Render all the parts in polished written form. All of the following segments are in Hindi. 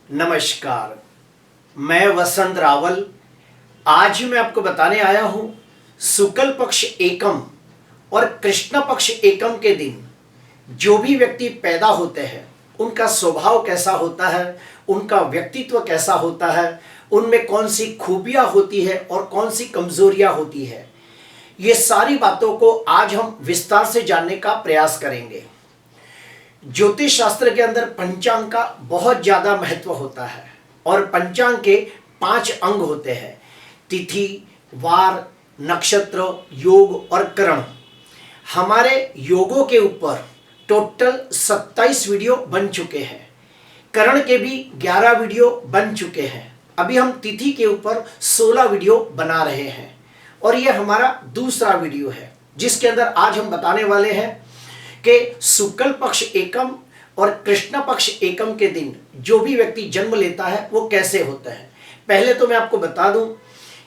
नमस्कार, मैं वसंत रावल। आज मैं आपको बताने आया हूं शुक्ल पक्ष एकम और कृष्ण पक्ष एकम के दिन जो भी व्यक्ति पैदा होते हैं उनका स्वभाव कैसा होता है, उनका व्यक्तित्व कैसा होता है, उनमें कौन सी खूबियां होती है और कौन सी कमजोरियां होती है। ये सारी बातों को आज हम विस्तार से जानने का प्रयास करेंगे। ज्योतिष शास्त्र के अंदर पंचांग का बहुत ज्यादा महत्व होता है और पंचांग के 5 अंग होते हैं: तिथि, वार, नक्षत्र, योग और करण। हमारे योगों के ऊपर टोटल 27 वीडियो बन चुके हैं। करण के भी 11 वीडियो बन चुके हैं। अभी हम तिथि के ऊपर 16 वीडियो बना रहे हैं और यह हमारा दूसरा वीडियो है जिसके अंदर आज हम बताने वाले हैं कि शुक्ल पक्ष एकम और कृष्ण पक्ष एकम के दिन जो भी व्यक्ति जन्म लेता है वो कैसे होता है। पहले तो मैं आपको बता दूं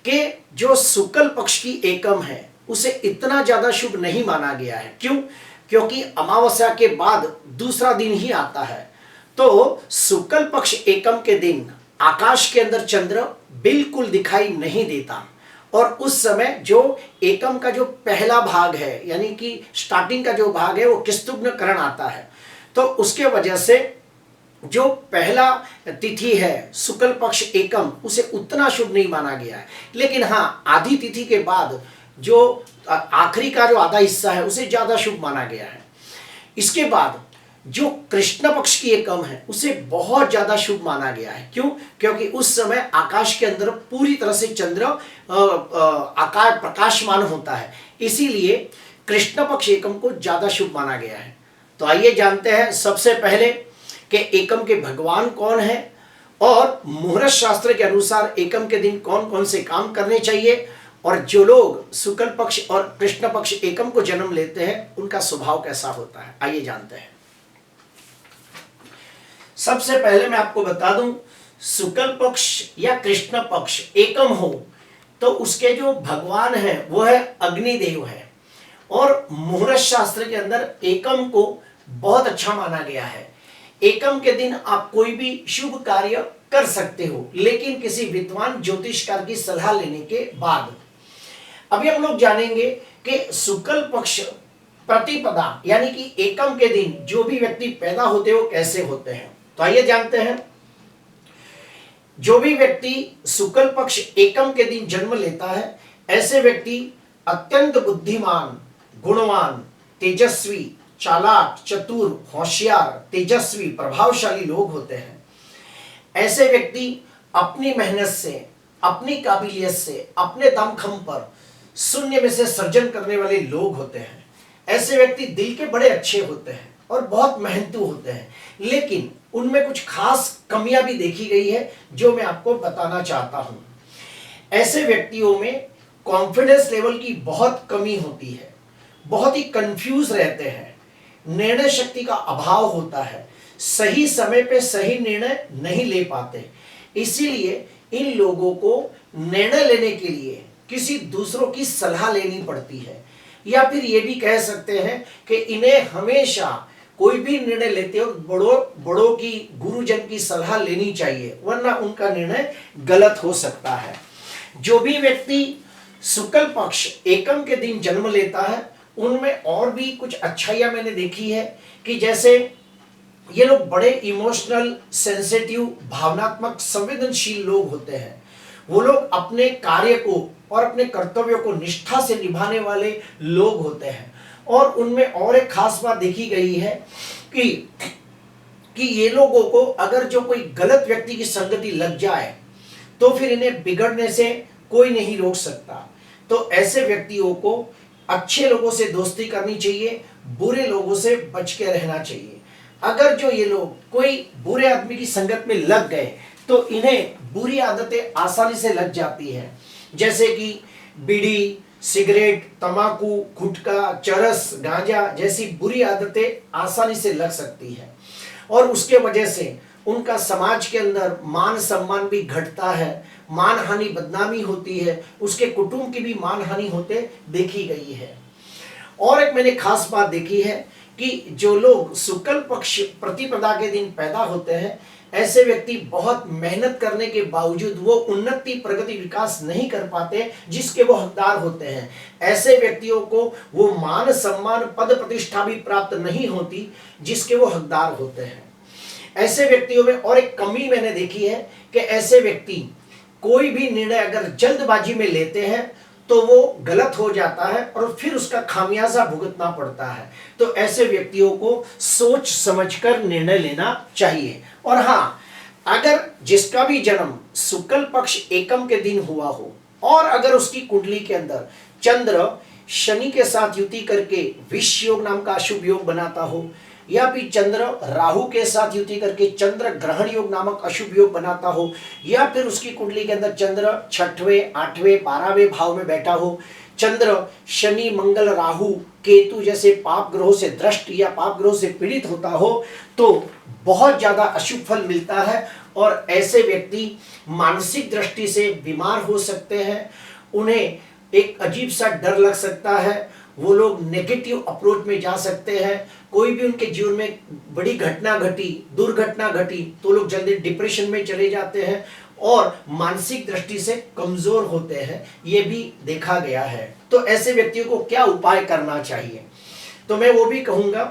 कि जो शुक्ल पक्ष की एकम है उसे इतना ज्यादा शुभ नहीं माना गया है। क्यों? क्योंकि अमावस्या के बाद दूसरा दिन ही आता है। तो शुक्ल पक्ष एकम के दिन आकाश के अंदर चंद्र बिल्कुल दिखाई नहीं देता और उस समय जो एकम का जो पहला भाग है यानी कि स्टार्टिंग का जो भाग है वो किस्तुग्न करण आता है। तो उसके वजह से जो पहला तिथि है शुक्ल पक्ष एकम उसे उतना शुभ नहीं माना गया है। लेकिन हाँ, आधी तिथि के बाद जो आखिरी का जो आधा हिस्सा है उसे ज्यादा शुभ माना गया है। इसके बाद जो कृष्ण पक्ष की एकम है उसे बहुत ज्यादा शुभ माना गया है। क्यों? क्योंकि उस समय आकाश के अंदर पूरी तरह से चंद्र आकाश प्रकाशमान होता है, इसीलिए कृष्ण पक्ष एकम को ज्यादा शुभ माना गया है। तो आइए जानते हैं सबसे पहले कि एकम के भगवान कौन है और मुहूर्त शास्त्र के अनुसार एकम के दिन कौन कौन से काम करने चाहिए और जो लोग शुक्ल पक्ष और कृष्ण पक्ष एकम को जन्म लेते हैं उनका स्वभाव कैसा होता है। आइए जानते हैं। सबसे पहले मैं आपको बता दूं, शुक्ल पक्ष या कृष्ण पक्ष एकम हो तो उसके जो भगवान है वो है अग्निदेव है और मुहूर्त शास्त्र के अंदर एकम को बहुत अच्छा माना गया है। एकम के दिन आप कोई भी शुभ कार्य कर सकते हो, लेकिन किसी विद्वान ज्योतिषकार की सलाह लेने के बाद। अभी हम लोग जानेंगे कि शुक्ल पक्ष प्रतिपदा यानी कि एकम के दिन जो भी व्यक्ति पैदा होते हो कैसे होते हैं। तो आइए जानते हैं। जो भी व्यक्ति शुक्ल पक्ष एकम के दिन जन्म लेता है ऐसे व्यक्ति अत्यंत बुद्धिमान, गुणवान, तेजस्वी, चालाक, चतुर, होशियार, तेजस्वी, प्रभावशाली लोग होते हैं। ऐसे व्यक्ति अपनी मेहनत से, अपनी काबिलियत से, अपने दमखम पर शून्य में से सृजन करने वाले लोग होते हैं। ऐसे व्यक्ति दिल के बड़े अच्छे होते हैं और बहुत मेहनतू होते हैं, लेकिन उनमें कुछ खास कमियां भी देखी गई है जो मैं आपको बताना चाहता हूं। ऐसे व्यक्तियों में कॉन्फिडेंस लेवल की बहुत कमी होती है, बहुत ही कंफ्यूज रहते हैं, निर्णय शक्ति का अभाव होता है, सही समय पे सही निर्णय नहीं ले पाते। इसीलिए इन लोगों को निर्णय लेने के लिए किसी दूसरों की सलाह लेनी पड़ती है, या फिर ये भी कह सकते हैं कि इन्हें हमेशा कोई भी निर्णय लेते हो बड़ों की, गुरुजन की सलाह लेनी चाहिए, वरना उनका निर्णय गलत हो सकता है। जो भी व्यक्ति शुक्ल पक्ष एकम के दिन जन्म लेता है उनमें और भी कुछ अच्छाइयां मैंने देखी है कि जैसे ये लोग बड़े इमोशनल, सेंसिटिव, भावनात्मक, संवेदनशील लोग होते हैं। वो लोग अपने कार्य को और अपने कर्तव्यों को निष्ठा से निभाने वाले लोग होते हैं। और उनमें और एक खास बात देखी गई है कि ये लोगों को अगर जो कोई गलत व्यक्ति की संगति लग जाए तो फिर इन्हें बिगड़ने से कोई नहीं रोक सकता। तो ऐसे व्यक्तियों को अच्छे लोगों से दोस्ती करनी चाहिए, बुरे लोगों से बच के रहना चाहिए। अगर जो ये लोग कोई बुरे आदमी की संगत में लग गए तो इन्हें बुरी आदतें आसानी से लग जाती है, जैसे कि बीड़ी, सिगरेट, तंबाकू, गुटखा, चरस, गांजा जैसी बुरी आदतें आसानी से लग सकती है और उसके वजह से उनका समाज के अंदर मान सम्मान भी घटता है, मान हानि, बदनामी होती है, उसके कुटुंब की भी मान हानि होते देखी गई है। और एक मैंने खास बात देखी है कि जो लोग शुक्ल पक्ष प्रतिपदा के दिन पैदा होते हैं ऐसे व्यक्ति बहुत मेहनत करने के बावजूद वो उन्नति, प्रगति, विकास नहीं कर पाते जिसके वो हकदार होते हैं। ऐसे व्यक्तियों को वो मान सम्मान, पद प्रतिष्ठा भी प्राप्त नहीं होती जिसके वो हकदार होते हैं। ऐसे व्यक्तियों में और एक कमी मैंने देखी है कि ऐसे व्यक्ति कोई भी निर्णय अगर जल्दबाजी में लेते हैं तो वो गलत हो जाता है और फिर उसका खामियाजा भुगतना पड़ता है। तो ऐसे व्यक्तियों को सोच समझकर निर्णय लेना चाहिए। और हाँ, अगर जिसका भी जन्म शुक्ल पक्ष एकम के दिन हुआ हो और अगर उसकी कुंडली के अंदर चंद्र शनि के साथ युति करके विष योग नाम का अशुभ योग बनाता हो, या फिर चंद्र राहु के साथ युति करके चंद्र ग्रहण योग नामक अशुभ योग बनाता हो, या फिर उसकी कुंडली के अंदर चंद्र 6वें, 8वें, 12वें भाव में बैठा हो, चंद्र शनि मंगल राहु केतु जैसे पाप ग्रहों से दृष्ट या पाप ग्रहों से पीड़ित होता हो, तो बहुत ज्यादा अशुभ फल मिलता है। और ऐसे व्यक्ति मानसिक दृष्टि से बीमार हो सकते हैं, उन्हें एक अजीब सा डर लग सकता है, वो लोग नेगेटिव अप्रोच में जा सकते हैं। कोई भी उनके जीवन में बड़ी घटना घटी, दुर्घटना घटी, तो लोग जल्दी डिप्रेशन में चले जाते हैं और मानसिक दृष्टि से कमजोर होते हैं, ये भी देखा गया है। तो ऐसे व्यक्तियों को क्या उपाय करना चाहिए? तो मैं वो भी कहूंगा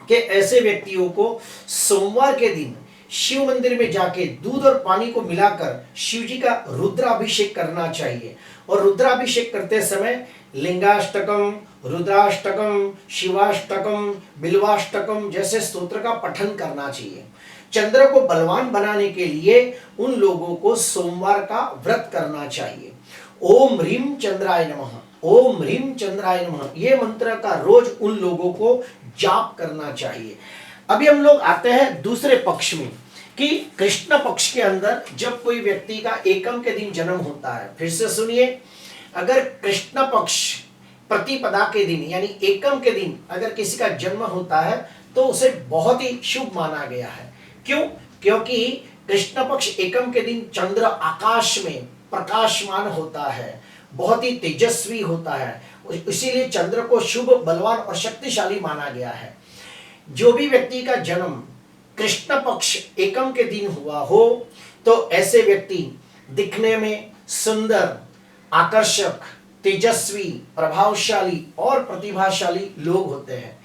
कि ऐसे व्यक्तियों को सोमवार के दिन शिव मंदिर में जाके दूध और पानी को मिलाकर शिव जी का रुद्राभिषेक करना चाहिए। और रुद्राभिषेक करते समय लिंगाष्टकम, रुद्राष्टकम, शिवाष्टकम, बिल्वाष्टकम जैसे स्तोत्र का पठन करना चाहिए। चंद्र को बलवान बनाने के लिए उन लोगों को सोमवार का व्रत करना चाहिए। ओम ह्रीम चंद्राय नमः, ओम ह्रीम चंद्राय नमः, ये मंत्र का रोज उन लोगों को जाप करना चाहिए। अभी हम लोग आते हैं दूसरे पक्ष में कि कृष्ण पक्ष के अंदर जब कोई व्यक्ति का एकम के दिन जन्म होता है, फिर से सुनिए, अगर कृष्ण पक्ष प्रतिपदा के दिन यानी एकम के दिन अगर किसी का जन्म होता है तो उसे बहुत ही शुभ माना गया है। क्यों? क्योंकि कृष्ण पक्ष एकम के दिन चंद्र आकाश में प्रकाशमान होता है, बहुत ही तेजस्वी होता है, इसीलिए चंद्र को शुभ, बलवान और शक्तिशाली माना गया है। जो भी व्यक्ति का जन्म कृष्ण पक्ष एकम के दिन हुआ हो तो ऐसे व्यक्ति दिखने में सुंदर, आकर्षक, तेजस्वी, प्रभावशाली और प्रतिभाशाली लोग होते हैं।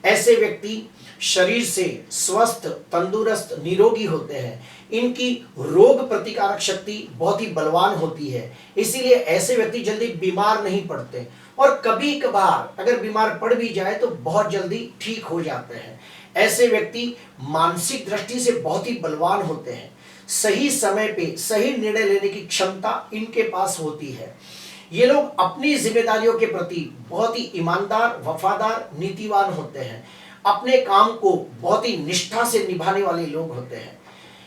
ऐसे व्यक्ति शरीर से स्वस्थ, तंदुरुस्त, निरोगी होते हैं। इनकी रोग प्रतिकारक शक्ति बहुत ही बलवान होती है, इसीलिए ऐसे व्यक्ति जल्दी बीमार नहीं पड़ते और कभी कभार अगर बीमार पड़ भी जाए तो बहुत जल्दी ठीक हो जाते हैं। ऐसे व्यक्ति मानसिक दृष्टि से बहुत ही बलवान होते हैं। सही समय पे सही निर्णय लेने की क्षमता इनके पास होती है। ये लोग अपनी जिम्मेदारियों के प्रति बहुत ही ईमानदार, वफादार, नीतिवान होते हैं। अपने काम को बहुत ही निष्ठा से निभाने वाले लोग होते हैं।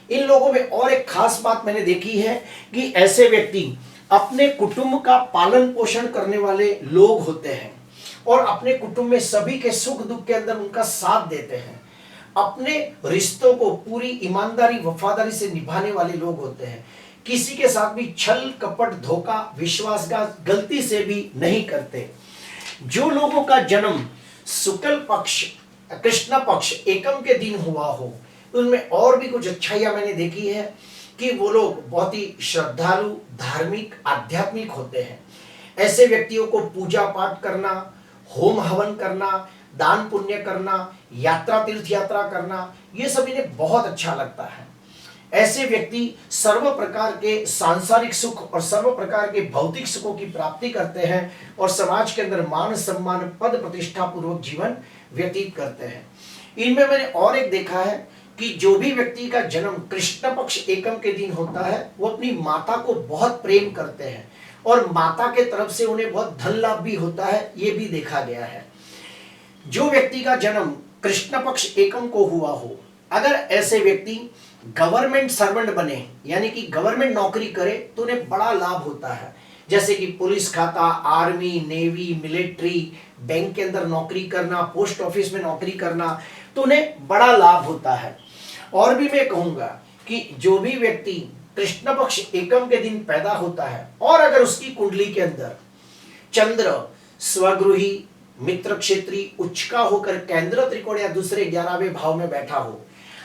इन लोगों में और एक खास बात मैंने देखी है कि ऐसे व्यक्ति अपने कुटुंब का पालन पोषण करने वाले लोग होते हैं और अपने कुटुंब में सभी के सुख दुख के अंदर उनका साथ देते हैं। अपने रिश्तों को पूरी ईमानदारी, वफादारी से निभाने वाले लोग होते हैं। किसी के साथ भी छल, कपट, धोखा, विश्वासघात गलती से भी नहीं करते। जो लोगों का जन्म शुक्ल पक्ष, कृष्ण पक्ष एकम के दिन हुआ हो, उनमें और भी कुछ अच्छाइयां मैंने देखी है कि वो लोग बहुत ही श्रद्धालु, धार्मिक, आध्यात्मिक होते हैं। ऐसे व्यक्तियों को पूजा पाठ करना, होम हवन करना, दान पुण्य करना, यात्रा, तीर्थ यात्रा करना, ये सब इन्हें बहुत अच्छा लगता है। ऐसे व्यक्ति सर्व प्रकार के सांसारिक सुख और सर्व प्रकार के भौतिक सुखों की प्राप्ति करते हैं और समाज के अंदर मान सम्मान, पद प्रतिष्ठा पूर्वक जीवन व्यतीत करते हैं। इनमें मैंने और एक देखा है कि जो भी व्यक्ति का जन्म कृष्ण पक्ष एकम के दिन होता है वो अपनी माता को बहुत प्रेम करते हैं और माता के तरफ से उन्हें बहुत धन लाभ भी होता है, ये भी देखा गया है। जो व्यक्ति का जन्म कृष्ण पक्ष एकम को हुआ हो, अगर ऐसे व्यक्ति गवर्नमेंट सर्वेंट बने यानी कि गवर्नमेंट नौकरी करे तो उन्हें बड़ा लाभ होता है। जैसे कि पुलिस खाता, आर्मी, नेवी, मिलिट्री, बैंक के अंदर नौकरी करना, पोस्ट ऑफिस में नौकरी करना, तो उन्हें बड़ा लाभ होता है। और भी मैं कहूंगा कि जो भी व्यक्ति कृष्ण पक्ष एकम के दिन पैदा होता है और अगर उसकी कुंडली के अंदर चंद्र स्वगृही, मित्र क्षेत्री, उच्च का होकर केंद्र त्रिकोण या दूसरे 11वें भाव में बैठा हो,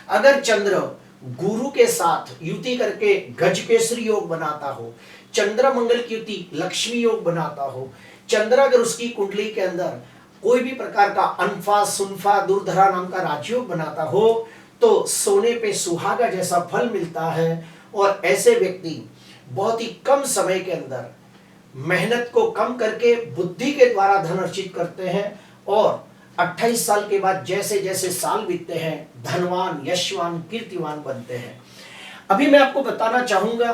अगर चंद्र गुरु के साथ युति करके गजकेसरी योग बनाता हो, चंद्र मंगल की युति लक्ष्मी योग बनाता हो, चंद्र अगर उसकी कुंडली के अंदर कोई भी प्रकार का अनफा सुनफा दुर्धरा नाम का राजयोग बनाता हो तो सोने पे सुहागा जैसा फल मिलता है। और ऐसे व्यक्ति बहुत ही कम समय के अंदर मेहनत को कम करके बुद्धि के द्वारा धन अर्जित करते हैं और 28 साल के बाद जैसे जैसे साल बीतते हैं धनवान, यशवान, कीर्तिवान बनते हैं। अभी मैं आपको बताना चाहूंगा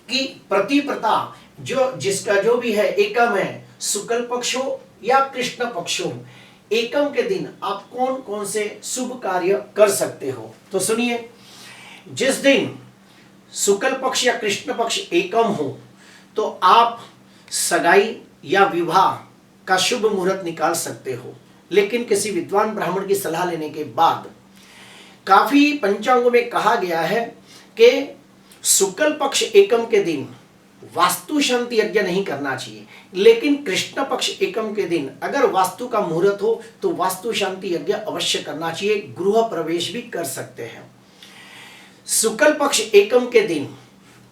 कि प्रतिप्रता जिसका जो भी है एकम है, शुक्ल पक्ष हो या कृष्ण पक्ष हो, एकम के दिन आप कौन कौन से शुभ कार्य कर सकते हो। तो सुनिए, जिस दिन शुक्ल पक्ष या कृष्ण पक्ष एकम हो तो आप सगाई या विवाह का शुभ मुहूर्त निकाल सकते हो, लेकिन किसी विद्वान ब्राह्मण की सलाह लेने के बाद। काफी पंचांगों में कहा गया है कि शुक्ल पक्ष एकम के दिन वास्तु शांति यज्ञ नहीं करना चाहिए, लेकिन कृष्ण पक्ष एकम के दिन अगर वास्तु का मुहूर्त हो तो वास्तु शांति यज्ञ अवश्य करना चाहिए, गृह प्रवेश भी कर सकते हैं। शुक्ल पक्ष एकम के दिन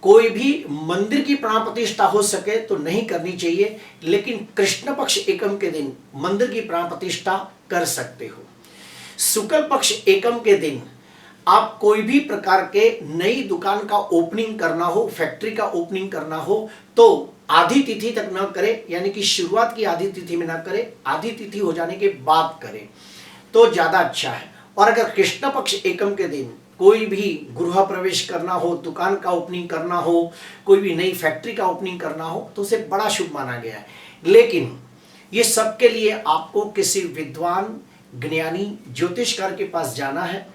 कोई भी मंदिर की प्राण प्रतिष्ठा हो सके तो नहीं करनी चाहिए, लेकिन कृष्ण पक्ष एकम के दिन मंदिर की प्राण प्रतिष्ठा कर सकते हो। शुक्ल पक्ष एकम के दिन आप कोई भी प्रकार के नई दुकान का ओपनिंग करना हो, फैक्ट्री का ओपनिंग करना हो तो आधी तिथि तक न करें, यानी कि शुरुआत की आधी तिथि में ना करें, आधी तिथि हो जाने के बाद करें तो ज्यादा अच्छा है। और अगर कृष्ण पक्ष एकम के दिन कोई भी गृह प्रवेश करना हो, दुकान का ओपनिंग करना हो, कोई भी नई फैक्ट्री का ओपनिंग करना हो तो उसे बड़ा शुभ माना गया है। लेकिन ये सब के लिए आपको किसी विद्वान, ज्ञानी, ज्योतिषकार के पास जाना है,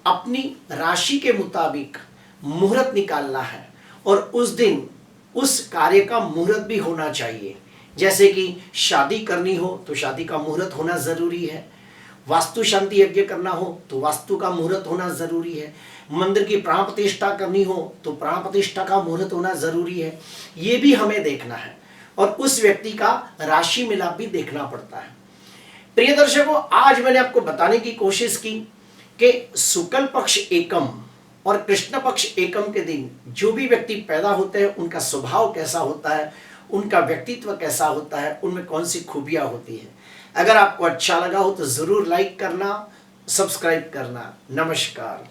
अपनी राशि के मुताबिक मुहूर्त निकालना है और उस दिन उस कार्य का मुहूर्त भी होना चाहिए। जैसे कि शादी करनी हो तो शादी का मुहूर्त होना जरूरी है, वास्तु शांति यज्ञ करना हो तो वास्तु का मुहूर्त होना जरूरी है, मंदिर की प्राण प्रतिष्ठा करनी हो तो प्राण प्रतिष्ठा का मुहूर्त होना जरूरी है। ये भी हमें देखना है और उस व्यक्ति का राशि मिलाप भी देखना पड़ता है। प्रिय दर्शकों, आज मैंने आपको बताने की कोशिश की कि शुक्ल पक्ष एकम और कृष्ण पक्ष एकम के दिन जो भी व्यक्ति पैदा होते हैं उनका स्वभाव कैसा होता है, उनका व्यक्तित्व कैसा होता है, उनमें कौन सी खूबियां होती हैं। अगर आपको अच्छा लगा हो तो जरूर लाइक करना, सब्सक्राइब करना। नमस्कार।